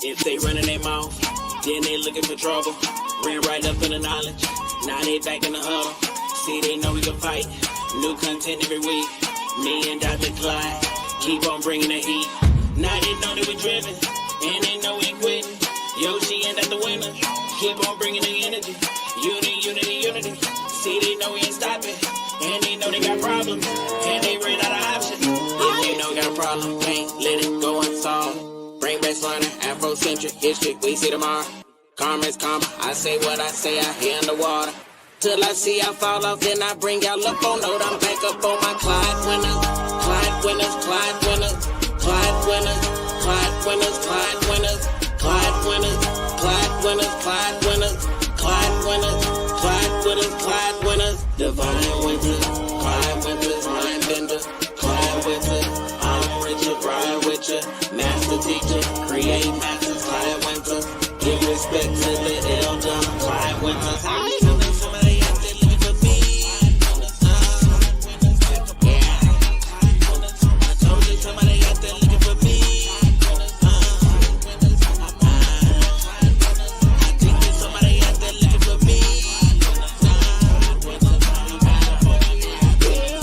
If they running their mouth, then they looking for trouble. Ran right up in the knowledge, now they back in the huddle. See, they know we can fight, new content every week. Me and Dr. Clyde, keep on bringing the heat. Now they know that we're driven, and they know we ain't quitting. Yoshi and the winner, keep on bringing the energy. Unity, unity, unity. See, they know we ain't stopping, and they know they got problems, and they ran out of options. If they know we got a problem, can't let it go unsolved. Bring back learning, Afrocentric history, we see tomorrow. Karma is karma, I say what I say out here in the water. Till I see I fall off, then I bring y'all up on note. I'm back up on my Clyde winners, Clyde winners, Clyde winners, Clyde winners, Clyde winners, Clyde winners, Clyde winners, Clyde winners, Clyde winners, Clyde winners, Clyde winners, Clyde winners. Divine winters, Clyde winters, mind bender, Clyde winters. I'm Richard, ride with ya, master teacher, create masters, Clyde winters. Give respect to the elder, Clyde winters. Somebody out there looking for me. I told you somebody out there looking for me. I think there's somebody out there looking for me.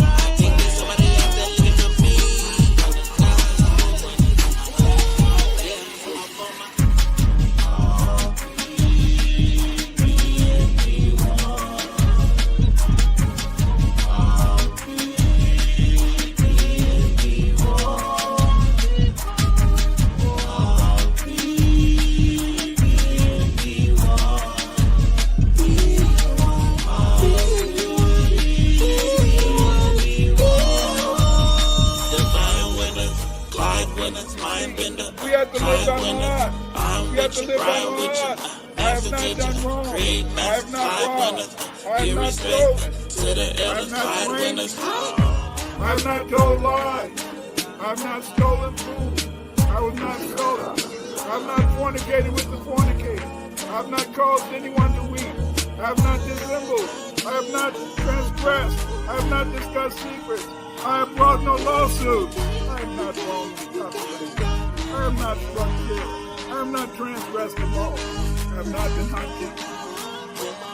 I think there's somebody out there looking for me. We have to live by God. We have to live by God. I have not done wrong. I have not robbed. I have not stolen. I have not blamed. I have not told lies. I have not stolen food. I was not stolen. I have not fornicated with the fornicator. I have not caused anyone to weep. I have not dissembled. I have not transgressed. I have not discussed secrets. I have brought no lawsuits. I am not wrong. I am not struck dead. I am not transgressed the law. I have not been hunted.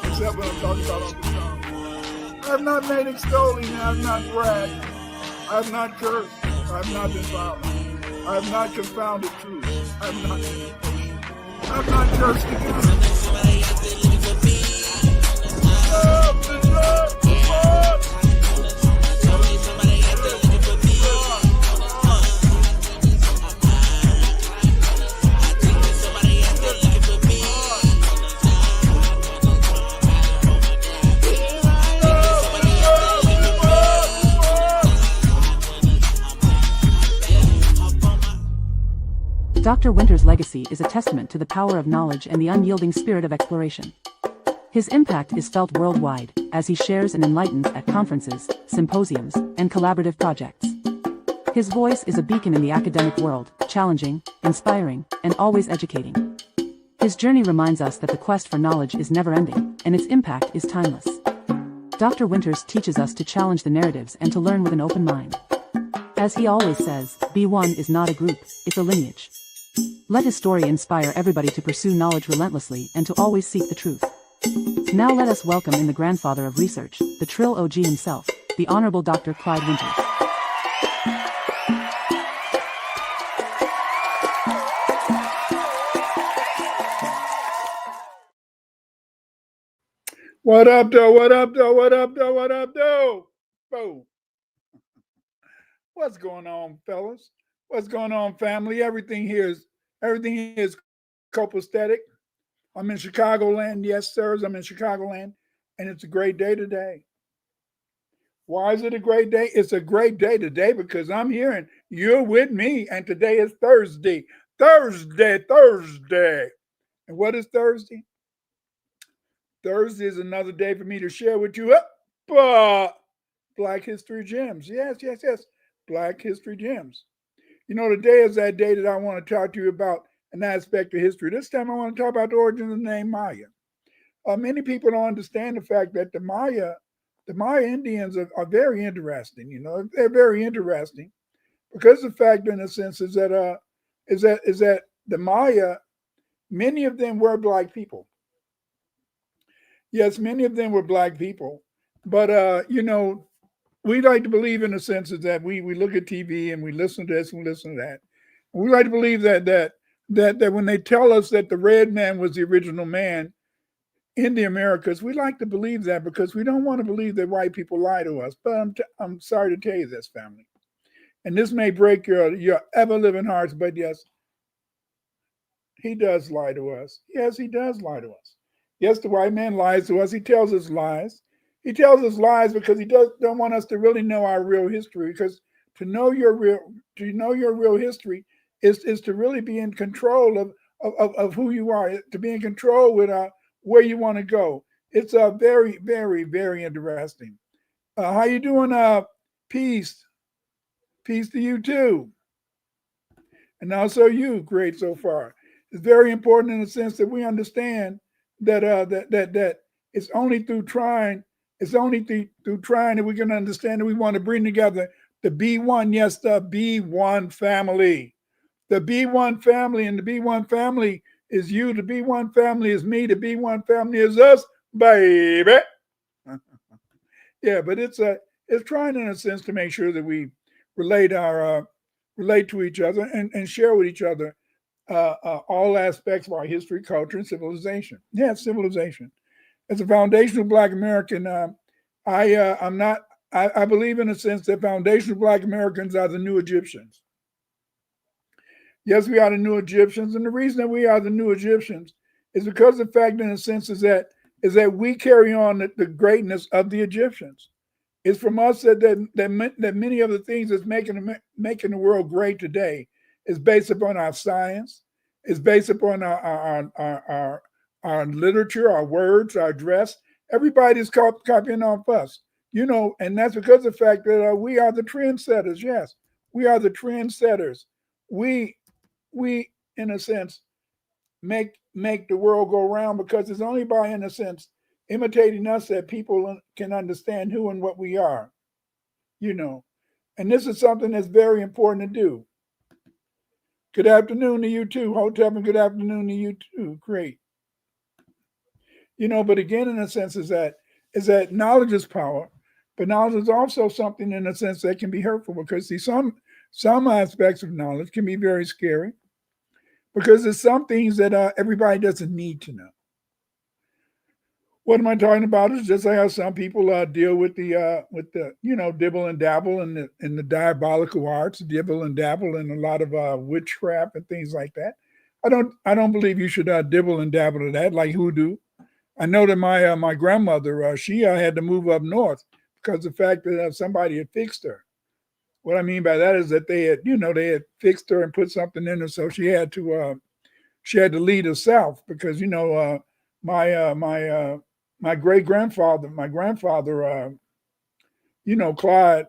Except when I'm talking about on the song. I have not made extolling. I have not bragged. I have not cursed. I have not been violent. I have not confounded truth. I have not been impatient. I have not cursed against somebody out there looking for me. Love, Dr. Winter's legacy is a testament to the power of knowledge and the unyielding spirit of exploration. His impact is felt worldwide, as he shares and enlightens at conferences, symposiums, and collaborative projects. His voice is a beacon in the academic world, challenging, inspiring, and always educating. His journey reminds us that the quest for knowledge is never-ending, and its impact is timeless. Dr. Winters teaches us to challenge the narratives and to learn with an open mind. As he always says, B1 is not a group, it's a lineage. Let his story inspire everybody to pursue knowledge relentlessly and to always seek the truth. Now let us welcome in the grandfather of research, the Trill OG himself, the Honorable Dr. Clyde Winters. What up, though? What up, though? What up, though? What up, though? Boom. What's going on, fellas? What's going on, family? Everything here is copacetic. I'm in Chicagoland. Yes, sirs, I'm in Chicagoland, and it's a great day today. Why is it a great day? It's a great day today because I'm here and you're with me, and today is Thursday. Thursday. And what is Thursday? Thursday is another day for me to share with you Black History Gems. Yes. Black History Gems. You know, today is that day that I want to talk to you about an aspect of history. This time I want to talk about the origin of the name Maya. Many people don't understand the fact that the Maya Indians are very interesting. You know, they're very interesting because the fact, in a sense, is that the Maya Many of them were black people. Yes, many of them were black people. But, we like to believe in the sense is that we look at TV and we listen to this and we listen to that. We like to believe that when they tell us that the red man was the original man in the Americas, we like to believe that because we don't want to believe that white people lie to us. But I'm sorry to tell you this, family. And this may break your ever living hearts, but yes, he does lie to us. Yes, he does lie to us. Yes, the white man lies to us. He tells us lies. He tells us lies because he don't want us to really know our real history. Because to know your real history is to really be in control of who you are, to be in control with where you want to go. It's very, very, very interesting. How you doing? Peace. Peace to you too. And also you, great so far. It's very important in the sense that we understand that it's only through trying, through trying that we can understand that we want to bring together the B1, yes, the B1 family. The B1 family, and the B1 family is you, the B1 family is me, the B1 family is us, baby. Yeah, but it's trying in a sense to make sure that we relate relate to each other and share with each other all aspects of our history, culture, and civilization. Yeah, civilization. As a foundational Black American, I'm not. I believe in a sense that foundational Black Americans are the new Egyptians. Yes, we are the new Egyptians, and the reason that we are the new Egyptians is because the fact, in a sense, is that we carry on the greatness of the Egyptians. It's from us that many of the things that's making the world great today is based upon our science, is based upon our literature, our words, our dress. Everybody's copying off us, and that's because of the fact that we are the trendsetters. Yes, we are the trendsetters. We we in a sense make the world go round because it's only by, in a sense, imitating us that people can understand who and what we are, you know. And this is something that's very important to do. Good afternoon to you too, Hotep, and good afternoon to you too. Great. But again, in a sense, is that knowledge is power, but knowledge is also something in a sense that can be hurtful because see some aspects of knowledge can be very scary because there's some things that everybody doesn't need to know. What am I talking about? Is just like how some people deal with the dibble and dabble in the diabolical arts, dibble and dabble in a lot of witchcraft and things like that. I don't believe you should dibble and dabble to that like hoodoo. I know that my grandmother she had to move up north because of the fact that somebody had fixed her. What I mean by that is that they had fixed her and put something in her, so she had to lead us south because my my great grandfather, my grandfather, Clyde,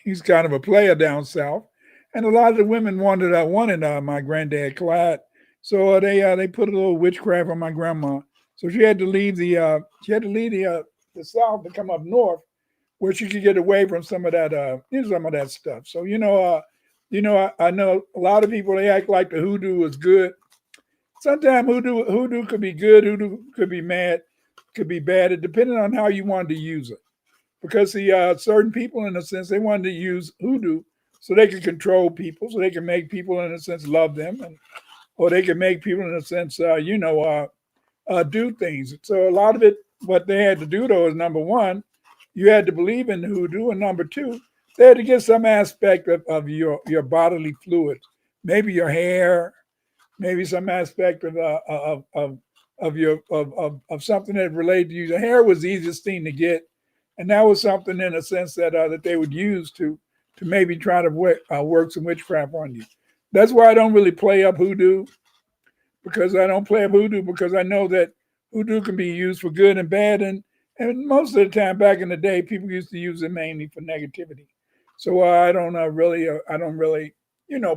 he's kind of a player down south, and a lot of the women wanted my granddad Clyde, so they put a little witchcraft on my grandma, so she had to leave the south to come up north where she could get away from some of that stuff. So I know a lot of people they act like the hoodoo is good. Sometimes hoodoo could be good, hoodoo could be mad, could be bad. It depending on how you wanted to use it. Because certain people, in a sense, they wanted to use hoodoo so they could control people, so they can make people, in a sense, love them, or they can make people, in a sense, do things. So a lot of it, what they had to do though is number one, you had to believe in hoodoo, and number two, they had to get some aspect of your bodily fluids, maybe your hair, maybe some aspect of something that related to you. The hair was the easiest thing to get, and that was something in a sense that they would use to maybe try to work some witchcraft on you. That's why I don't really play up hoodoo because I don't play up hoodoo because I know that hoodoo can be used for good and bad, and most of the time back in the day, people used to use it mainly for negativity. So I don't really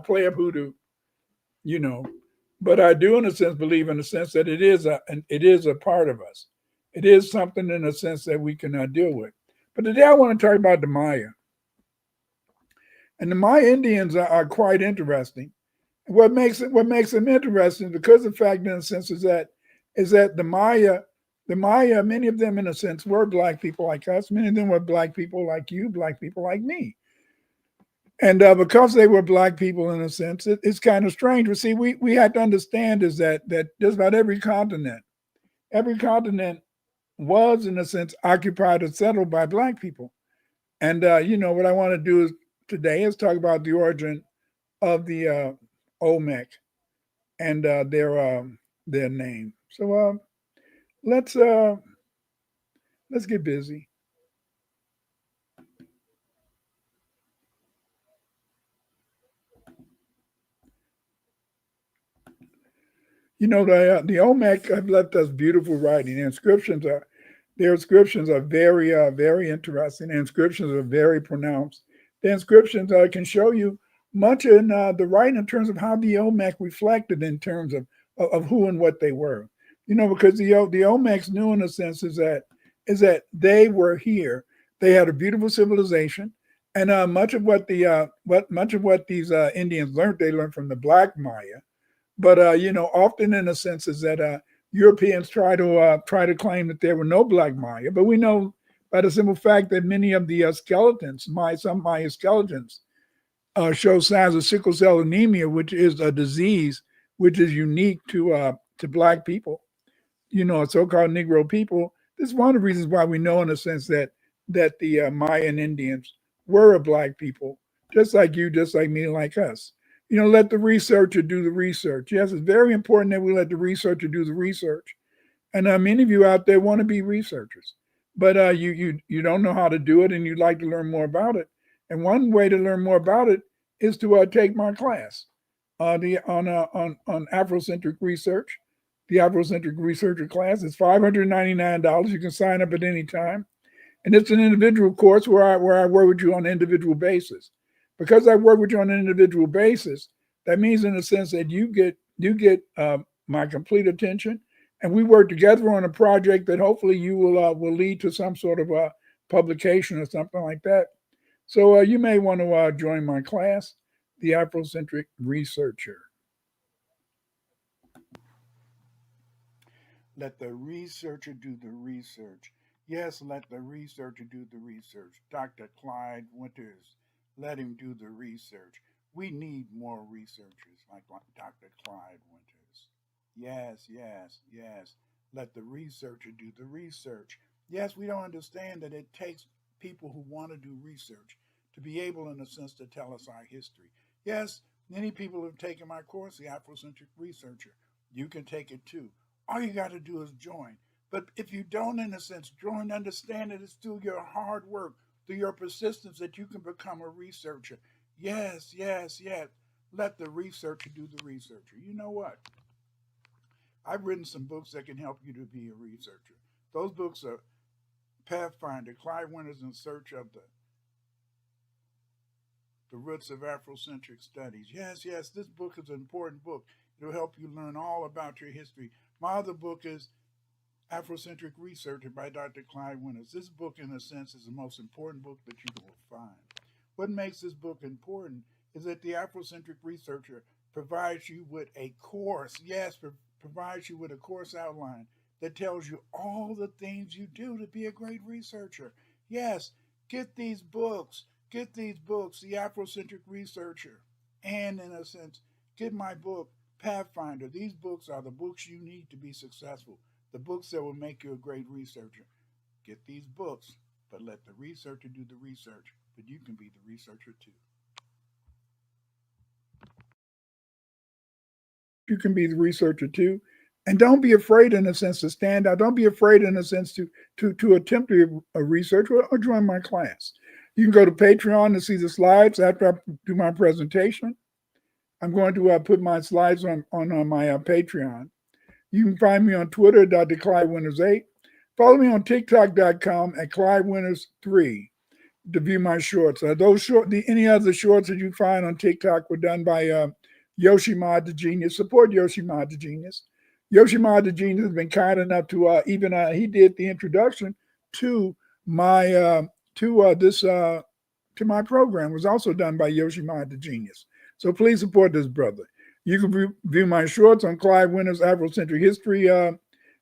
play up hoodoo, you know. But I do, in a sense, believe in a sense that it is a part of us. It is something in a sense that we can deal with. But today I want to talk about the Maya, and the Maya Indians are quite interesting. What makes them interesting, because the fact, in a sense, is that the Maya, many of them, in a sense, were black people like us. Many of them were black people like you, black people like me. And because they were black people, in a sense, it's kind of strange. But see, we had to understand is that just about every continent was, in a sense, occupied or settled by black people. And what I want to do today is talk about the origin of the Olmec and their name. So let's uh, let's get busy. The Olmec have left us beautiful writing. Their inscriptions are very interesting. The inscriptions are very pronounced. The inscriptions can show you much in the writing in terms of how the Olmec reflected in terms of who and what they were. Because the Olmecs knew, in a sense, is that they were here. They had a beautiful civilization, and much of what these Indians learned, they learned from the Black Maya. But often, in a sense, is that Europeans try to claim that there were no Black Maya, but we know by the simple fact that many of the skeletons, some Maya skeletons, show signs of sickle cell anemia, which is a disease which is unique to Black people. So-called Negro people. This is one of the reasons why we know, in a sense, that the Mayan Indians were a Black people, just like you, just like me, like us. Let the researcher do the research. Yes, it's very important that we let the researcher do the research. And many of you out there want to be researchers, but you don't know how to do it, and you'd like to learn more about it. And one way to learn more about it is to take my class on Afrocentric research. The Afrocentric researcher class is $599. You can sign up at any time, and it's an individual course where I work with you on an individual basis. Because I work with you on an individual basis, that means, in a sense, that you get my complete attention, and we work together on a project that hopefully you will lead to some sort of a publication or something like that. So you may want to join my class, the Afrocentric Researcher. Let the researcher do the research. Yes, let the researcher do the research. Dr. Clyde Winters, let him do the research. We need more researchers like Dr. Clyde Winters. Yes, yes, yes. Let the researcher do the research. Yes, we don't understand that it takes people who want to do research to be able, in a sense, to tell us our history. Yes, many people have taken my course, the Afrocentric Researcher. You can take it too. All you got to do is join. But if you don't, in a sense, join, understand that it's through your hard work, through your persistence, that you can become a researcher. Yes, yes, yes. Let the researcher do the researcher. You know what? I've written some books that can help you to be a researcher. Those books are Pathfinder, Clyde Winters in Search of the Roots of Afrocentric Studies. Yes, yes, this book is an important book. It'll help you learn all about your history. My other book is Afrocentric Researcher by Dr. Clyde Winters. This book, in a sense, is the most important book that you will find. What makes this book important is that the Afrocentric Researcher provides you with a course, yes, provides you with a course outline that tells you all the things you do to be a great researcher. Yes, get these books, the Afrocentric Researcher, and, in a sense, get my book, Pathfinder. These books are the books you need to be successful, the books that will make you a great researcher. Get these books, but let the researcher do the research, but you can be the researcher too. You can be the researcher too. And don't be afraid, in a sense, to stand out. Don't be afraid, in a sense, to attempt to be a researcher or join my class. You can go to Patreon to see the slides after I do my presentation. I'm going to put my slides on my Patreon. You can find me on Twitter, Dr. Clyde Winters 8. Follow me on TikTok.com at Clyde Winters 3 to view my shorts. Any other shorts that you find on TikTok were done by Yoshimod the Genius. Support Yoshimod the Genius. Yoshimod the Genius has been kind enough to he did the introduction to my to my program. It was also done by Yoshimod the Genius. So please support this brother. You can view my shorts on Clyde Winter's Afrocentric History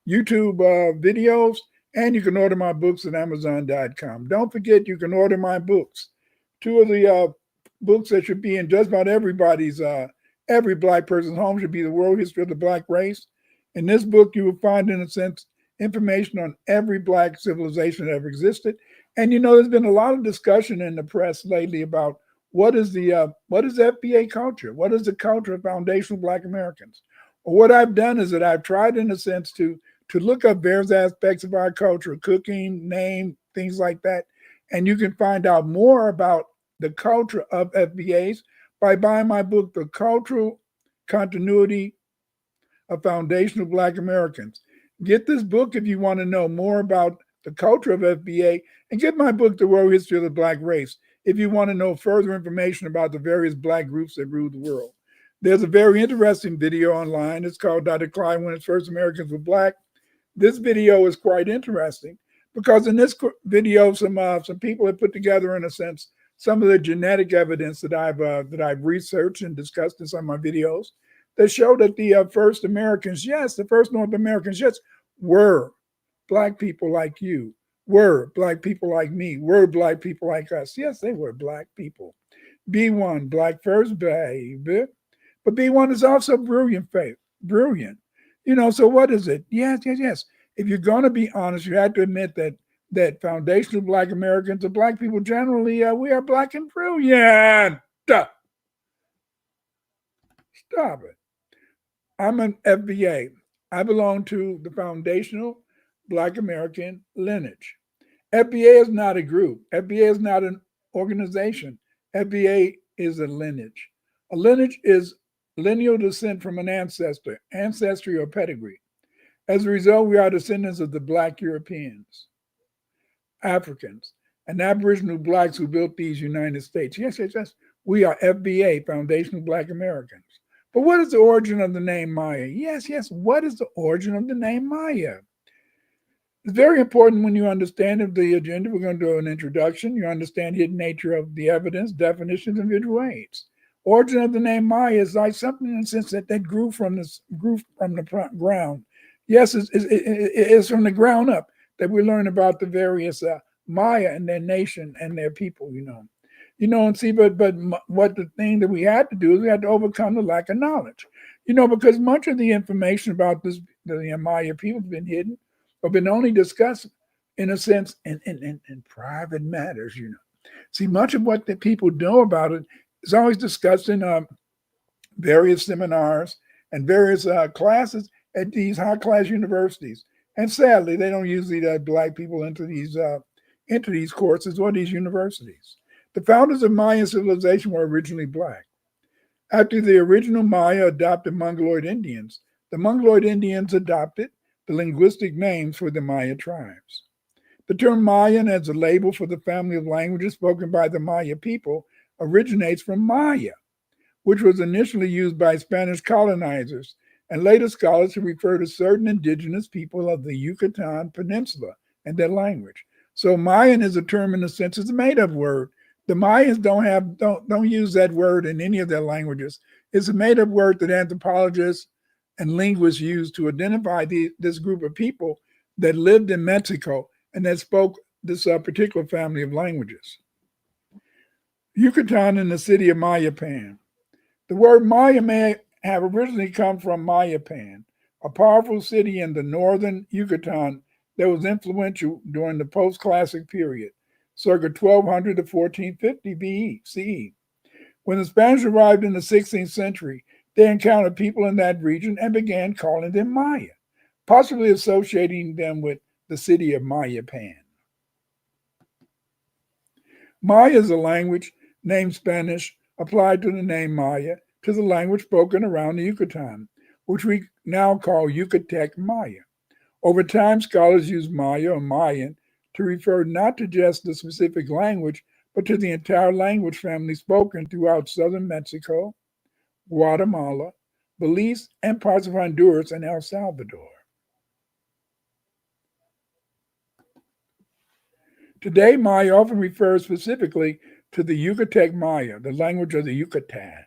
YouTube videos, and you can order my books at Amazon.com. Don't forget, you can order my books. Two of the books that should be in just about everybody's, every Black person's home should be The World History of the Black Race. In this book, you will find, in a sense, information on every Black civilization that ever existed. And there's been a lot of discussion in the press lately about what is FBA culture? What is the culture of foundational Black Americans? Well, what I've done is that I've tried, in a sense, to look up various aspects of our culture, cooking, name, things like that. And you can find out more about the culture of FBAs by buying my book, The Cultural Continuity of Foundational Black Americans. Get this book if you want to know more about the culture of FBA, and get my book, The World History of the Black Race, if you want to know further information about the various Black groups that rule the world. There's a very interesting video online. It's called Dr. Clyde When His First Americans Were Black. This video is quite interesting because in this video, some people have put together, in a sense, some of the genetic evidence that I've researched and discussed in some of my videos that show that the first Americans, the first North Americans, were Black people like you, were Black people like me, were Black people like us. Yes, they were Black people. B1, Black first, baby. But B1 is also brilliant. So what is it? Yes. If you're going to be honest, you have to admit that foundational Black Americans, or Black people generally, we are Black and brilliant. Stop it. I'm an FBA. I belong to the foundational Black American lineage. FBA is not a group. FBA is not an organization. FBA is a lineage. A lineage is lineal descent from an ancestry or pedigree. As a result, we are descendants of the Black Europeans, Africans, and Aboriginal Blacks who built these United States. Yes. We are FBA, Foundational Black Americans. But what is the origin of the name Maya? Yes. What is the origin of the name Maya? It's very important when you understand the agenda. We're going to do an introduction. You understand the hidden nature of the evidence, definitions, and visual aids. Origin of the name Maya is like something in the sense that grew from the ground. Yes, it's from the ground up that we learn about the various Maya and their nation and their people, and see, but what the thing that we had to do is we had to overcome the lack of knowledge, because much of the information about the Maya people has been hidden or been only discussed, in a sense, in private matters, See, much of what the people know about it is always discussed in various seminars and various classes at these high-class universities. And sadly, they don't usually let Black people into these courses or these universities. The founders of Mayan civilization were originally Black. After the original Maya adopted Mongoloid Indians, the Mongoloid Indians adopted the linguistic names for the Maya tribes. The term Mayan as a label for the family of languages spoken by the Maya people originates from Maya, which was initially used by Spanish colonizers and later scholars to refer to certain indigenous people of the Yucatan Peninsula and their language. So Mayan is a term, in a sense, it's a made-up word. The Mayans don't use that word in any of their languages. It's a made-up word that anthropologists and linguists use to identify this group of people that lived in Mexico and that spoke this particular family of languages. Yucatan in the city of Mayapan. The word Maya may have originally come from Mayapan, a powerful city in the northern Yucatan that was influential during the post-classic period, circa 1200 to 1450 CE. When the Spanish arrived in the 16th century, they encountered people in that region and began calling them Maya, possibly associating them with the city of Mayapan. Maya is a language named Spanish applied to the name Maya to the language spoken around the Yucatan, which we now call Yucatec Maya. Over time, scholars use Maya or Mayan to refer not to just the specific language, but to the entire language family spoken throughout southern Mexico, Guatemala, Belize, and parts of Honduras and El Salvador. Today, Maya often refers specifically to the Yucatec Maya, the language of the Yucatan.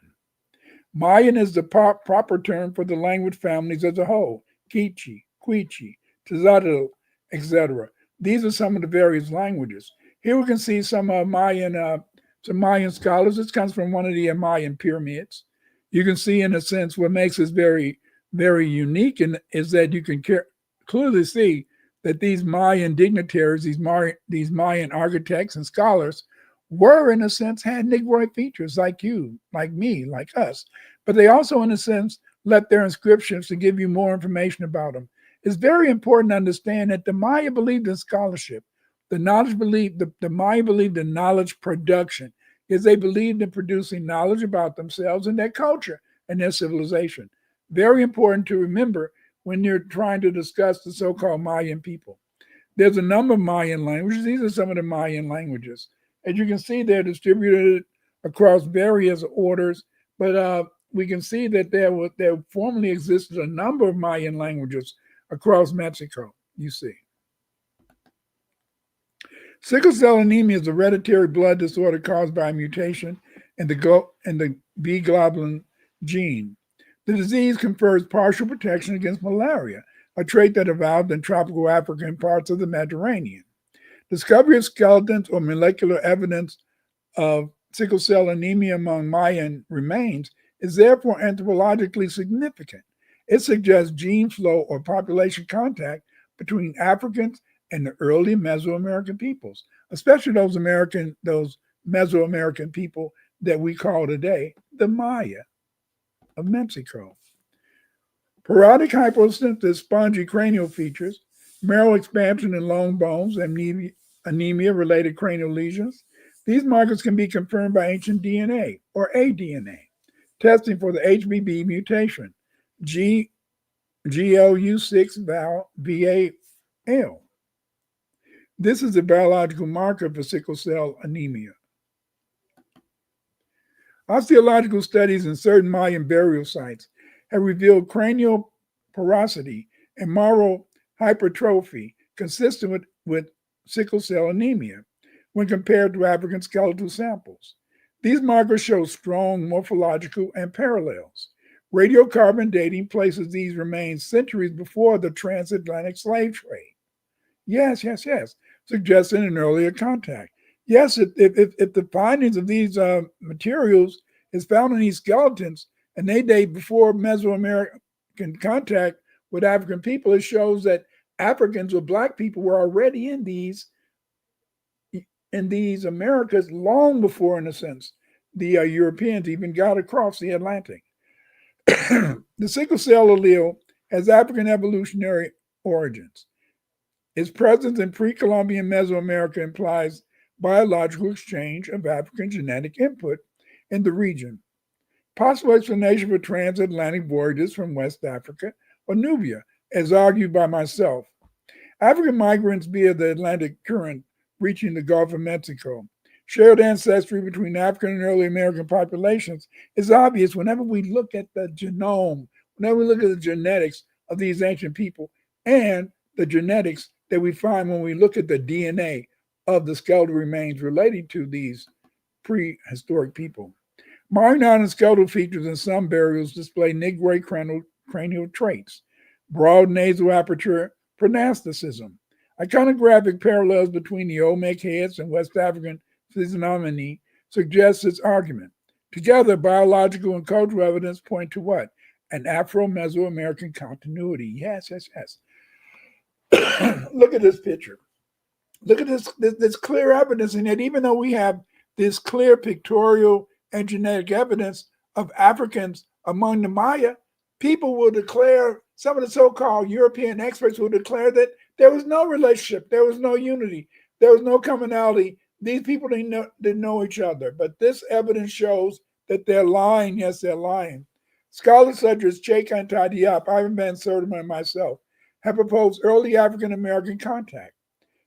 Mayan is the proper term for the language families as a whole: Quiche, Quiche, Tzatl, etc. These are some of the various languages. Here we can see some Mayan scholars. This comes from one of the Mayan pyramids. You can see, in a sense, what makes this very, very unique is that you can clearly see that these Mayan dignitaries, these Mayan architects and scholars, were, in a sense, had Negroid features like you, like me, like us. But they also, in a sense, left their inscriptions to give you more information about them. It's very important to understand that the Maya believed in scholarship. The Maya believed in knowledge production, because they believed in producing knowledge about themselves and their culture and their civilization. Very important to remember when you're trying to discuss the so-called Mayan people. There's a number of Mayan languages. These are some of the Mayan languages. As you can see, they're distributed across various orders, but we can see that there formerly existed a number of Mayan languages across Mexico, you see. Sickle cell anemia is a hereditary blood disorder caused by a mutation in the B globulin gene. The disease confers partial protection against malaria, a trait that evolved in tropical Africa and parts of the Mediterranean. Discovery of skeletons or molecular evidence of sickle cell anemia among Mayan remains is therefore anthropologically significant. It suggests gene flow or population contact between Africans and the early Mesoamerican peoples, especially those Mesoamerican people that we call today the Maya of Mexico. Parodic hypocentric spongy cranial features, marrow expansion in long bones, anemia-related cranial lesions. These markers can be confirmed by ancient DNA or aDNA, testing for the HBB mutation, GLU6-VAL. This is a biological marker for sickle cell anemia. Osteological studies in certain Mayan burial sites have revealed cranial porosity and marrow hypertrophy consistent with sickle cell anemia when compared to African skeletal samples. These markers show strong morphological and parallels. Radiocarbon dating places these remains centuries before the transatlantic slave trade. Yes, suggesting an earlier contact. Yes, if the findings of these materials is found in these skeletons and they date before Mesoamerican contact with African people, it shows that Africans or Black people were already in these Americas long before, in a sense, the Europeans even got across the Atlantic. The sickle cell allele has African evolutionary origins. Its presence in pre-Columbian Mesoamerica implies biological exchange of African genetic input in the region. Possible explanation for transatlantic voyages from West Africa or Nubia, as argued by myself. African migrants via the Atlantic current reaching the Gulf of Mexico. Shared ancestry between African and early American populations is obvious whenever we look at the genome, whenever we look at the genetics of these ancient people and the genetics that we find when we look at the DNA of the skeletal remains relating to these prehistoric people. Modern and skeletal features in some burials display Negroid cranial traits, broad nasal aperture, pronasticism. Iconographic parallels between the Olmec heads and West African physiognomy suggests this argument. Together, biological and cultural evidence point to what? An Afro-Mesoamerican continuity. Yes. Look at this picture. Look at this clear evidence, and yet even though we have this clear pictorial and genetic evidence of Africans among the Maya, people will declare, some of the so-called European experts will declare that there was no relationship, there was no unity, there was no commonality. These people didn't know each other. But this evidence shows that they're lying. Yes, they're lying. Scholars such as Cheikh Anta Diop, Ivan Van Sertima, and myself have proposed early African-American contact.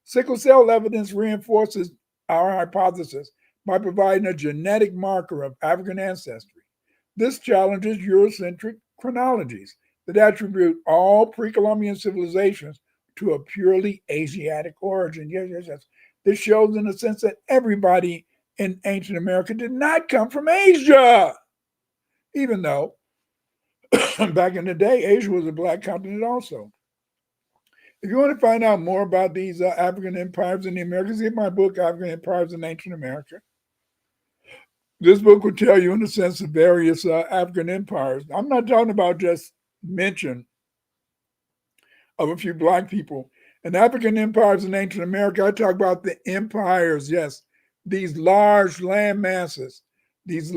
Sickle cell evidence reinforces our hypothesis by providing a genetic marker of African ancestry. This challenges Eurocentric chronologies that attribute all pre-Columbian civilizations to a purely Asiatic origin. Yes. This shows, in a sense, that everybody in ancient America did not come from Asia. even though back in the day, Asia was a black continent also. If you want to find out more about these African empires in the Americas, get my book, African Empires in Ancient America. This book will tell you, in a sense, the various African empires. I'm not talking about just mention of a few black people. And African empires in ancient America, I talk about the empires, yes, these large land masses, these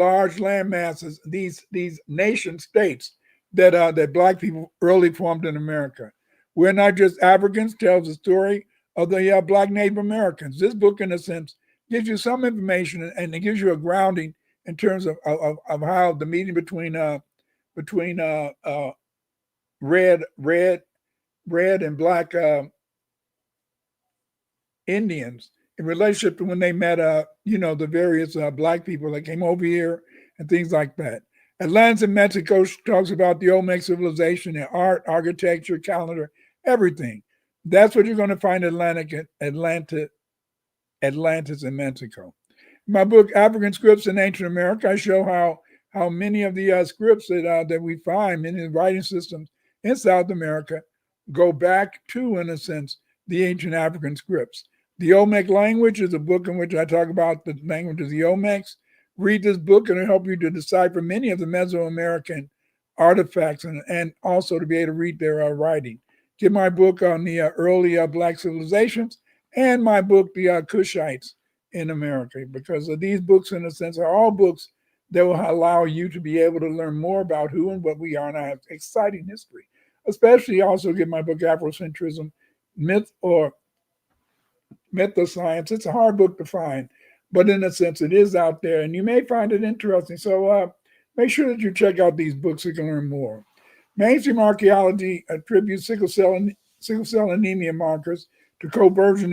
nation states that black people early formed in America. We're not just Africans, tells the story of the black Native Americans. This book, in a sense, gives you some information and it gives you a grounding in terms of how the meeting between red red red and black Indians in relationship to when they met, the various black people that came over here and things like that. Atlantis in Mexico talks about the Olmec civilization in art, architecture, calendar, everything. That's what you're going to find in Atlantis in Mexico. In my book, African Scripts in Ancient America, I show how many of the scripts that we find, many of the writing systems in South America, go back to, in a sense, the ancient African scripts. The Olmec language is a book in which I talk about the language of the Olmecs. Read this book and it'll help you to decipher many of the Mesoamerican artifacts and also to be able to read their writing. Get my book on the early black civilizations and my book, The Kushites in America, because these books, in a sense, are all books that will allow you to be able to learn more about who and what we are and our exciting history. Especially also get my book, Afrocentrism, Myth or Mythoscience. It's a hard book to find, but in a sense, it is out there, and you may find it interesting. So make sure that you check out these books so you can learn more. Mainstream archaeology attributes sickle cell anemia markers to conversion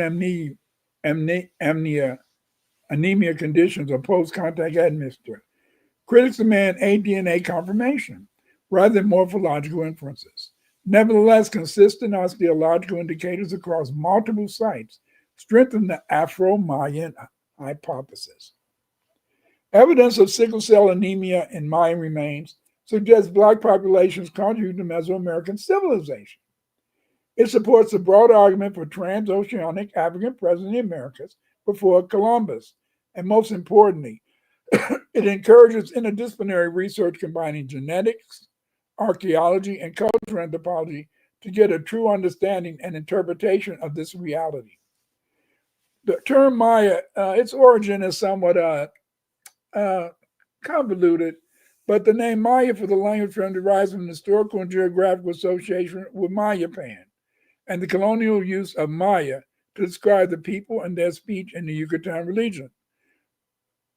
anemia conditions or post-contact admixture. Critics demand aDNA confirmation rather than morphological inferences. Nevertheless, consistent osteological indicators across multiple sites strengthen the Afro-Mayan hypothesis. Evidence of sickle cell anemia in Mayan remains suggests black populations contribute to Mesoamerican civilization. It supports the broad argument for transoceanic African presence in the Americas before Columbus. And most importantly, it encourages interdisciplinary research combining genetics, archaeology, and cultural anthropology to get a true understanding and interpretation of this reality. The term Maya, its origin is somewhat convoluted, but the name Maya for the language term derives from the historical and geographical association with Mayapan and the colonial use of Maya to describe the people and their speech in the Yucatan region.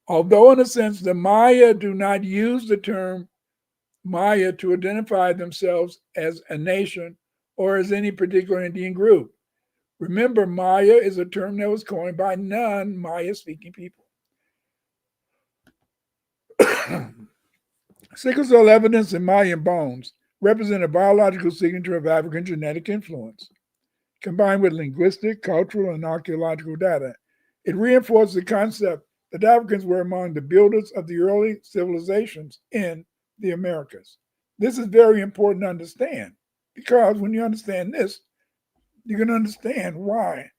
Although, in a sense, the Maya do not use the term Maya to identify themselves as a nation or as any particular Indian group. Remember, Maya is a term that was coined by non-Maya speaking people. Sickle cell evidence in Mayan bones represent a biological signature of African genetic influence. Combined with linguistic, cultural, and archaeological data, it reinforces the concept that Africans were among the builders of the early civilizations in the Americas. This is very important to understand because when you understand this, you can understand why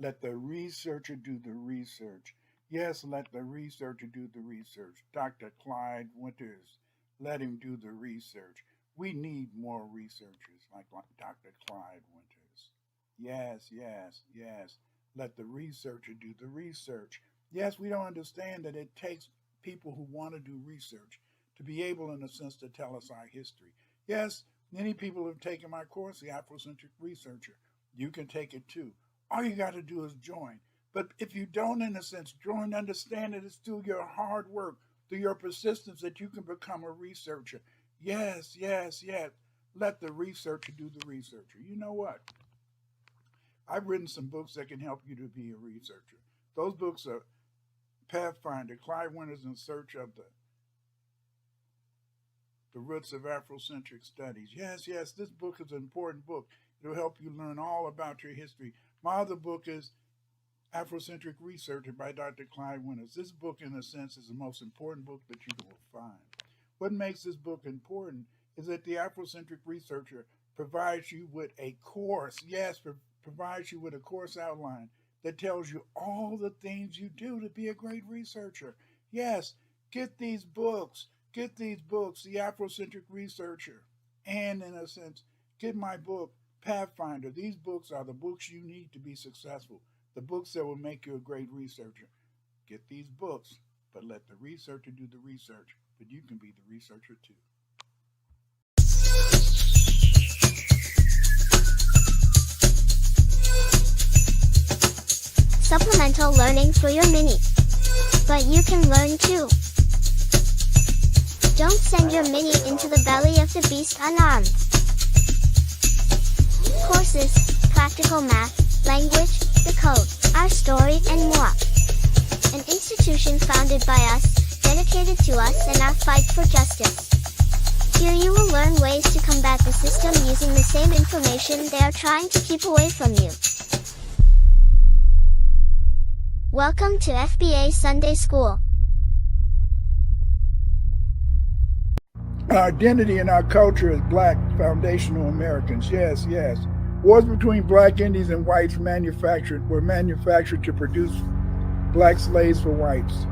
Let the researcher do the research. Yes, let the researcher do the research. Dr. Clyde Winters, let him do the research. We need more researchers like Dr. Clyde Winters. Yes, yes, yes. Let the researcher do the research. Yes, we don't understand that it takes people who want to do research to be able, in a sense, to tell us our history. Yes, many people have taken my course, The Afrocentric Researcher. You can take it too. All you got to do is join. But if you don't, in a sense, join, understand that it's through your hard work, through your persistence, that you can become a researcher. Yes, yes, yes. Let the researcher do the researcher. You know what? I've written some books that can help you to be a researcher. Those books are Pathfinder, Clyde Winters in Search of the Roots of Afrocentric Studies. Yes, yes, this book is an important book. It'll help you learn all about your history. My other book is Afrocentric Researcher by Dr. Clyde Winters. This book, in a sense, is the most important book that you will find. What makes this book important is that the Afrocentric Researcher provides you with a course, provides you with a course outline that tells you all the things you do to be a great researcher. Yes, get these books, The Afrocentric Researcher, and in a sense, get my book, Pathfinder. These books are the books you need to be successful, the books that will make you a great researcher. Get these books, but let the researcher do the research, but you can be the researcher too. Supplemental learning for your mini. But you can learn too. Don't send your mini into the belly of the beast unarmed. Courses, practical math, language, the code, our story, and more. An institution founded by us, dedicated to us and our fight for justice. Here you will learn ways to combat the system using the same information they are trying to keep away from you. Welcome to FBA Sunday School. Our identity and our culture as Black foundational Americans. Yes, yes. Wars between Black Indians and whites were manufactured to produce Black slaves for whites.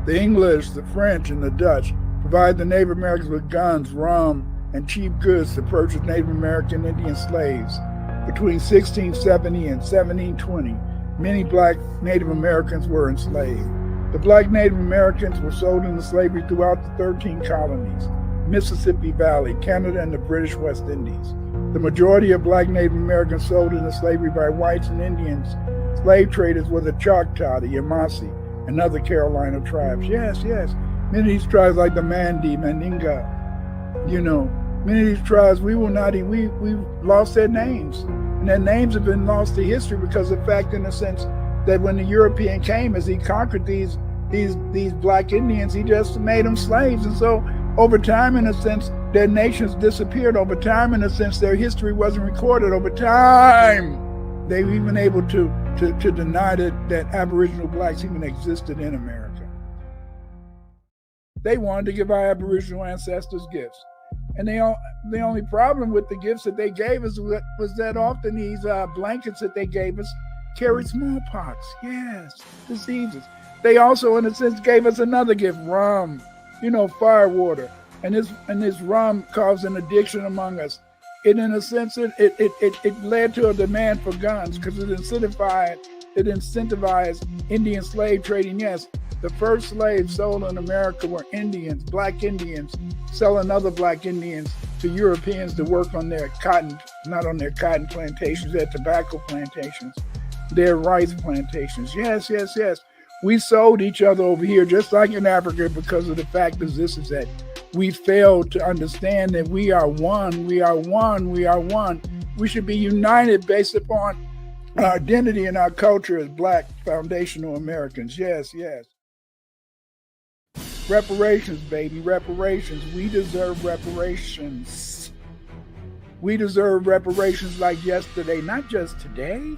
The English, the French, and the Dutch provided the Native Americans with guns, rum, and cheap goods to purchase Native American Indian slaves. Between 1670 and 1720, many Black Native Americans were enslaved. The Black Native Americans were sold into slavery throughout the 13 colonies, Mississippi Valley, Canada, and the British West Indies. The majority of Black Native Americans sold into slavery by whites and Indians. Slave traders were the Choctaw, the Yamasee, and other Carolina tribes. Yes, yes. Many of these tribes, like the Mandi, Mandinga, many of these tribes, we lost their names. And their names have been lost to history because of the fact, in a sense, that when the European came, as he conquered these Black Indians, he just made them slaves. And so over time, in a sense, their nations disappeared. Over time, in a sense, their history wasn't recorded. Over time, they were even able to deny that Aboriginal Blacks even existed in America. They wanted to give our Aboriginal ancestors gifts. And the only problem with the gifts that they gave us was that often these blankets that they gave us carried smallpox. Yes, diseases. They also, in a sense, gave us another gift, rum, fire water. And this rum caused an addiction among us. In a sense, it led to a demand for guns because it incentivized Indian slave trading. Yes, the first slaves sold in America were Indians, Black Indians, selling other Black Indians to Europeans to work on their cotton, not on their cotton plantations, their tobacco plantations, their rice plantations. Yes, yes, yes. We sold each other over here, just like in Africa, because of the fact is that we failed to understand that we are one, we are one, we are one. We should be united based upon our identity and our culture as Black foundational Americans. Yes, yes. Reparations, baby, reparations. We deserve reparations. We deserve reparations like yesterday, not just today.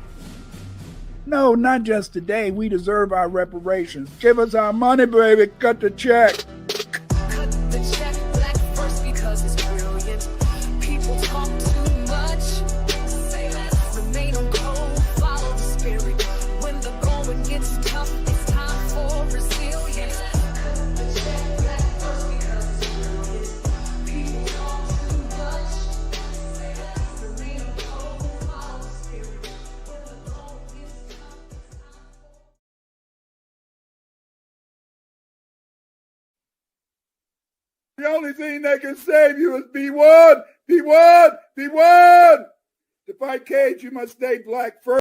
No, not just today. We deserve our reparations. Give us our money, baby. Cut the check. Cut the check, Black first because it's brilliant. People talk too much. Say less, remain on cold, follow the spirit. The only thing that can save you is be one, be one, be one. To fight Cage, you must stay black first.